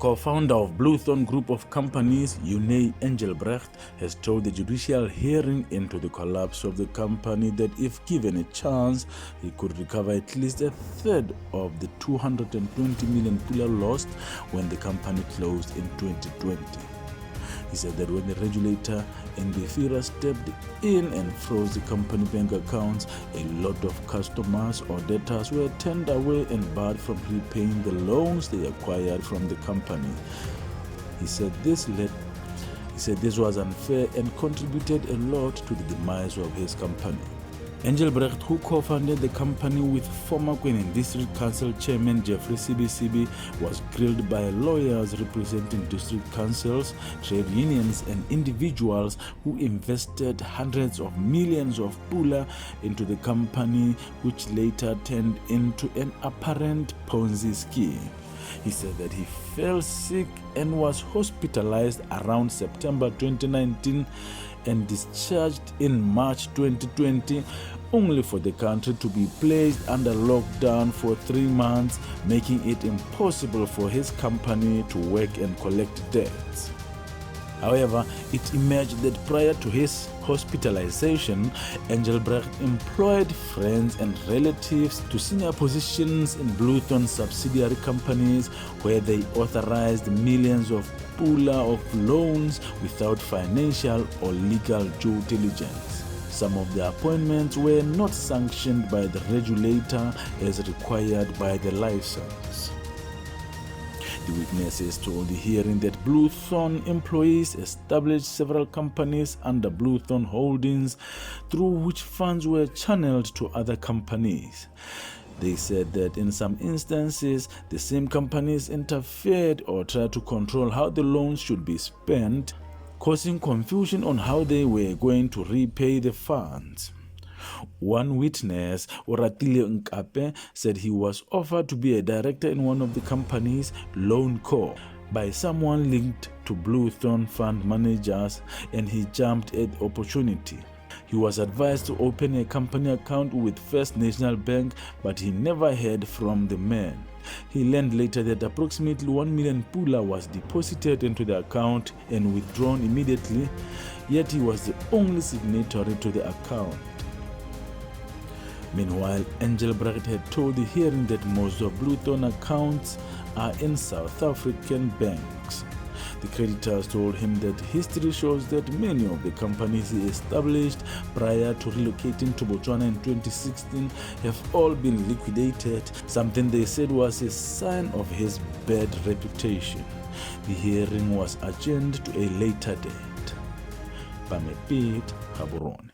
co-founder of Bluthorn Group of Companies, Younei Angelbrecht, has told the judicial hearing into the collapse of the company that if given a chance, he could recover at least a third of the 220 million pula lost when the company closed in 2020. He said that when the regulator and the FIRA stepped in and froze the company bank accounts, a lot of customers or debtors were turned away and barred from repaying the loans they acquired from the company. He said this was unfair and contributed a lot to the demise of his company. Angelbrecht, who co-founded the company with former Queen District Council Chairman Jeffrey Sibi, was grilled by lawyers representing district councils, trade unions and individuals who invested hundreds of millions of pula into the company, which later turned into an apparent Ponzi scheme. He said that he fell sick and was hospitalized around September 2019 and discharged in March 2020, only for the country to be placed under lockdown for 3 months, making it impossible for his company to work and collect debts. However, it emerged that prior to his hospitalization, Angelbrecht employed friends and relatives to senior positions in Bluthorn subsidiary companies where they authorized millions of pula of loans without financial or legal due diligence. Some of the appointments were not sanctioned by the regulator as required by the license. The witnesses told the hearing that Bluthorn employees established several companies under Bluthorn Holdings, through which funds were channeled to other companies. They said that in some instances, the same companies interfered or tried to control how the loans should be spent, causing confusion on how they were going to repay the funds. One witness, Oratile Nkape, said he was offered to be a director in one of the companies, Loan Co., by someone linked to Bluthorn fund managers, and he jumped at the opportunity. He was advised to open a company account with First National Bank, but he never heard from the man. He learned later that approximately 1 million pula was deposited into the account and withdrawn immediately, yet he was the only signatory to the account. Meanwhile, Angelbrecht had told the hearing that most of Bluthorn accounts are in South African banks. The creditors told him that history shows that many of the companies he established prior to relocating to Botswana in 2016 have all been liquidated, something they said was a sign of his bad reputation. The hearing was adjourned to a later date. Pamepit Gaborone.